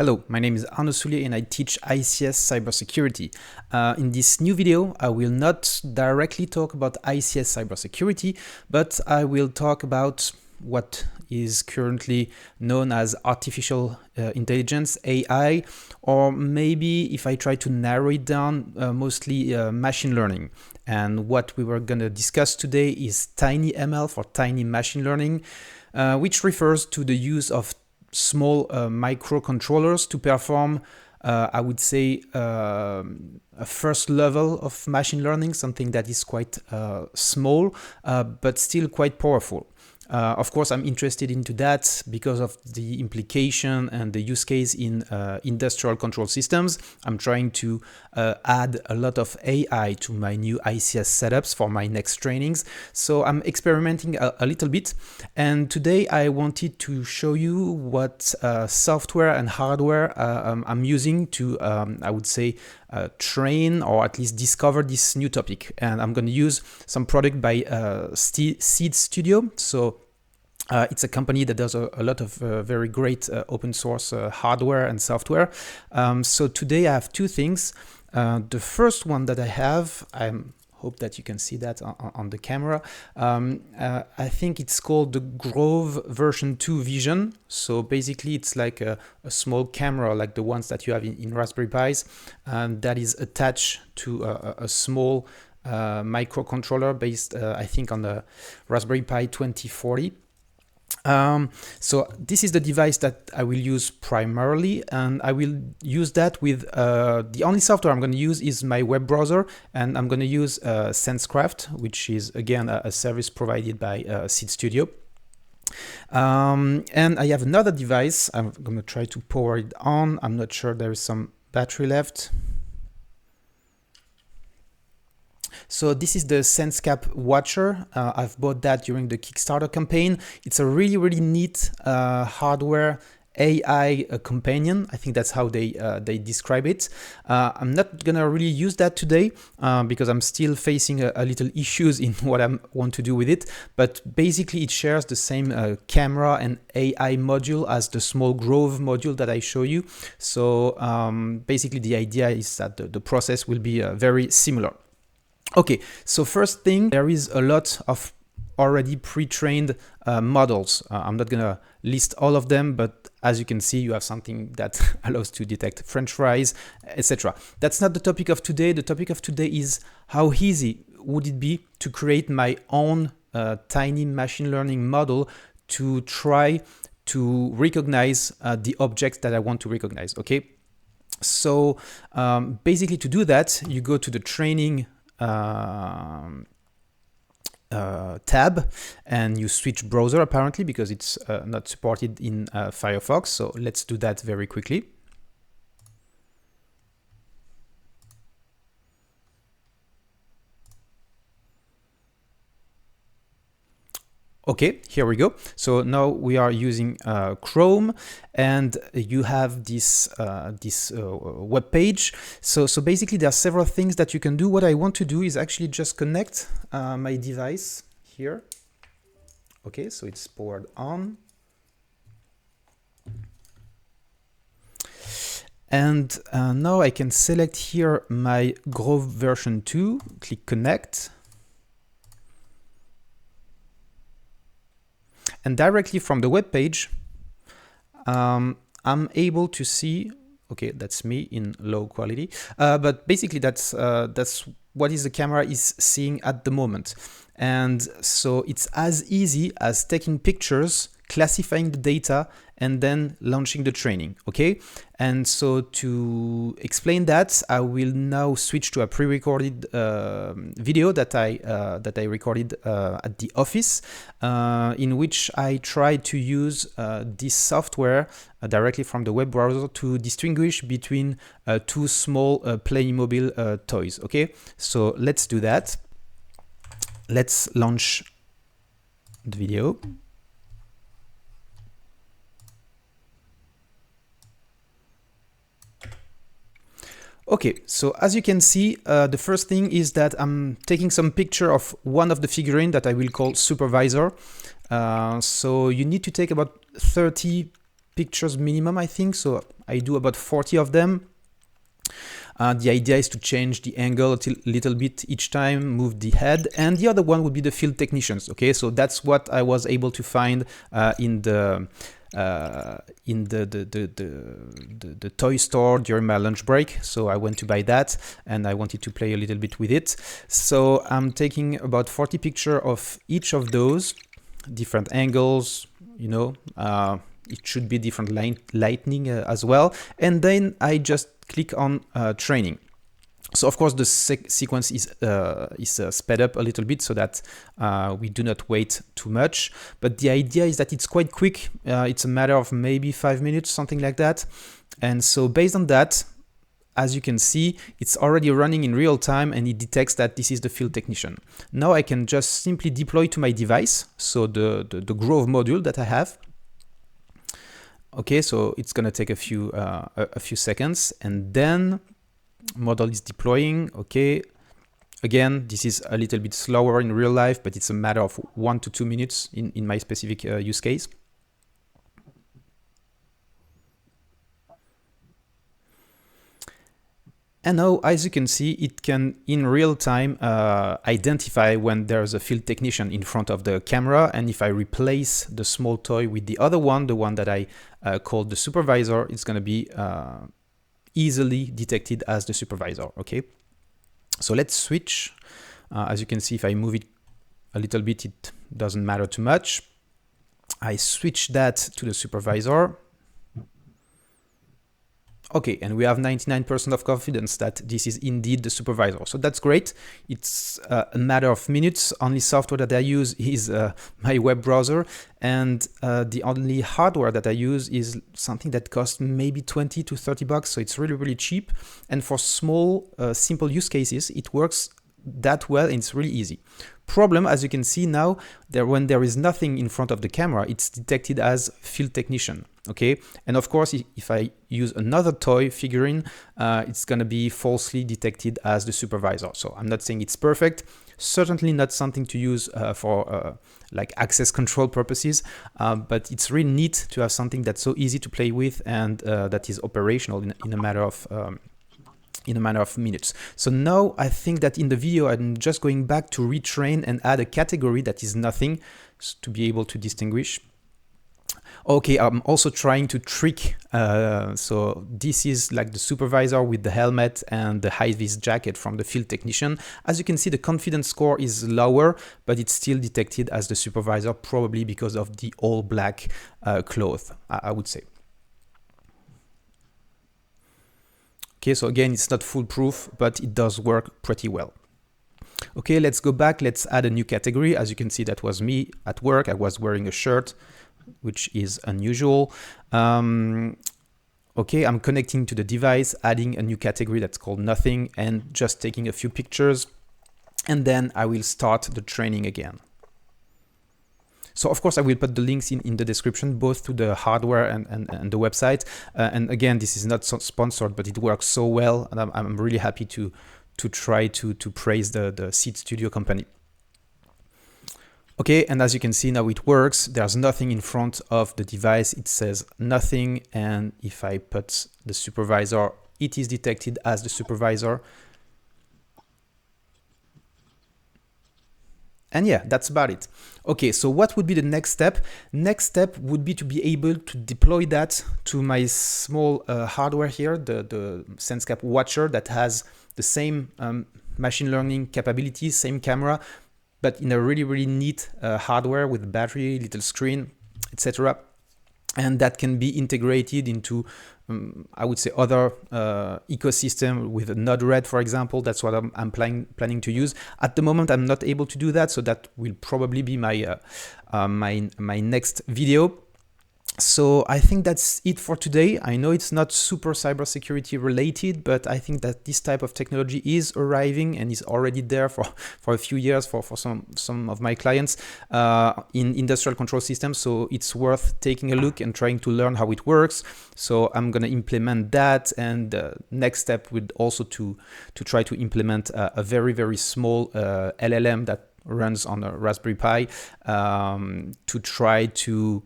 Hello, my name is Arnaud Soulier and I teach ICS cybersecurity. In this new video, I will not directly talk about ICS cybersecurity, but I will talk about what is currently known as artificial intelligence, AI, or maybe if I try to narrow it down, mostly machine learning. And what we were going to discuss today is TinyML for tiny machine learning, which refers to the use of small microcontrollers to perform, I would say, a first level of machine learning, something that is quite small, but still quite powerful. Of course, I'm interested into that because of the implication and the use case in industrial control systems. I'm trying to add a lot of AI to my new ICS setups for my next trainings. So I'm experimenting a little bit. And today I wanted to show you what software and hardware I'm using to, I would say, train or at least discover this new topic. And I'm going to use some product by Seed Studio. So it's a company that does a lot of very great open source hardware and software. So today I have two things. The first one that I have, I hope that you can see that on the camera. I think it's called the Grove version 2 Vision. So basically it's like a small camera like the ones that you have in Raspberry Pis, that is attached to a small microcontroller based, I think, on the Raspberry Pi 2040. So this is the device that I will use primarily, and I will use that with the only software I'm going to use is my web browser, and I'm going to use SenseCraft, which is again a service provided by Seed Studio. And I have another device. I'm going to try to power it on. I'm not sure there is some battery left. So this is the SenseCap Watcher. I've bought that during the Kickstarter campaign. It's a really, really neat hardware AI companion. I think that's how they describe it. I'm not gonna really use that today because I'm still facing a little issues in what I want to do with it. But basically it shares the same camera and AI module as the small Grove module that I show you. So basically the idea is that the process will be very similar. Okay, so first thing, there is a lot of already pre-trained models. I'm not gonna list all of them, but as you can see, you have something that allows to detect French fries, etc. That's not the topic of today. The topic of today is how easy would it be to create my own tiny machine learning model to try to recognize the objects that I want to recognize, okay? So basically to do that, you go to the training tab and you switch browser apparently because it's not supported in Firefox. So let's do that very quickly. Okay, here we go. So now we are using Chrome, and you have this web page. So basically there are several things that you can do. What I want to do is actually just connect my device here. Okay, so it's powered on. And now I can select here my Grove version 2, click connect. And directly from the web page, I'm able to see, okay, that's me in low quality, but basically that's what is the camera is seeing at the moment. And so it's as easy as taking pictures, classifying the data, and then launching the training, okay? And so to explain that, I will now switch to a pre-recorded video that I recorded at the office, in which I try to use this software directly from the web browser to distinguish between two small Playmobil toys, okay? So let's do that. Let's launch the video. Okay, so as you can see, the first thing is that I'm taking some picture of one of the figurines that I will call supervisor. So you need to take about 30 pictures minimum, I think. So I do about 40 of them. The idea is to change the angle a little bit each time, move the head, and the other one would be the field technicians. Okay, so that's what I was able to find in the toy store during my lunch break. So I went to buy that, and I wanted to play a little bit with it. So I'm taking about 40 pictures of each of those, different angles, you know. It should be different lighting as well, and then I just click on training. So of course the sequence is sped up a little bit so that we do not wait too much. But the idea is that it's quite quick. It's a matter of maybe 5 minutes, something like that. And so based on that, as you can see, it's already running in real time, and it detects that this is the field technician. Now I can just simply deploy to my device, so the Grove module that I have. Okay, so it's gonna take a few seconds, and then model is deploying. Okay, again, this is a little bit slower in real life, but it's a matter of 1 to 2 minutes in my specific use case. And now, as you can see, it can in real time identify when there's a field technician in front of the camera. And if I replace the small toy with the other one, the one that I called the supervisor, it's going to be easily detected as the supervisor. Okay, so let's switch. As you can see, if I move it a little bit, it doesn't matter too much. I switch that to the supervisor. Okay, and we have 99% of confidence that this is indeed the supervisor. So that's great. It's a matter of minutes. Only software that I use is my web browser. And the only hardware that I use is something that costs maybe 20 to 30 bucks. So it's really, really cheap. And for small, simple use cases, it works that well, and it's really easy. Problem, as you can see now, when there is nothing in front of the camera, it's detected as field technician. Okay, and of course, if I use another toy figurine, it's gonna be falsely detected as the supervisor. So I'm not saying it's perfect. Certainly not something to use for like access control purposes, but it's really neat to have something that's so easy to play with and that is operational in a matter of minutes. So now I think that in the video, I'm just going back to retrain and add a category that is nothing to be able to distinguish. Okay, I'm also trying to trick. So this is like the supervisor with the helmet and the high-vis jacket from the field technician. As you can see, the confidence score is lower, but it's still detected as the supervisor, probably because of the all black cloth, I would say. Okay, so again, it's not foolproof, but it does work pretty well. Okay, let's go back. Let's add a new category. As you can see, that was me at work. I was wearing a shirt, which is unusual. Okay, I'm connecting to the device, adding a new category that's called nothing, and just taking a few pictures. And then I will start the training again. So of course I will put the links in the description, both to the hardware and the website. And again, this is not sponsored, but it works so well, and I'm really happy to try to praise the Seed Studio company. Okay, and as you can see now it works. There's nothing in front of the device. It says nothing, and if I put the supervisor, it is detected as the supervisor. And yeah, that's about it. Okay, so what would be the next step? Next step would be to be able to deploy that to my small hardware here, the SenseCap Watcher that has the same machine learning capabilities, same camera, but in a really, really neat hardware with battery, little screen, etc. And that can be integrated into, I would say, other ecosystem with Node-RED, for example. That's what I'm planning to use. At the moment, I'm not able to do that, so that will probably be my my next video. So I think that's it for today. I know it's not super cybersecurity related, but I think that this type of technology is arriving and is already there for a few years for some of my clients in industrial control systems. So it's worth taking a look and trying to learn how it works. So I'm going to implement that, and next step would also to try to implement a very, very small LLM that runs on a Raspberry Pi to try to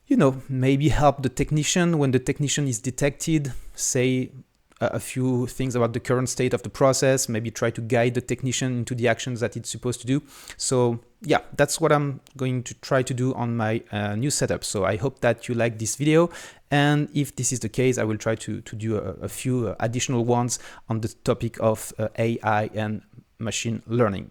you know, maybe help the technician when the technician is detected, say a few things about the current state of the process, maybe try to guide the technician into the actions that it's supposed to do. So yeah, that's what I'm going to try to do on my new setup. So I hope that you like this video, and if this is the case, I will try to do a few additional ones on the topic of AI and machine learning.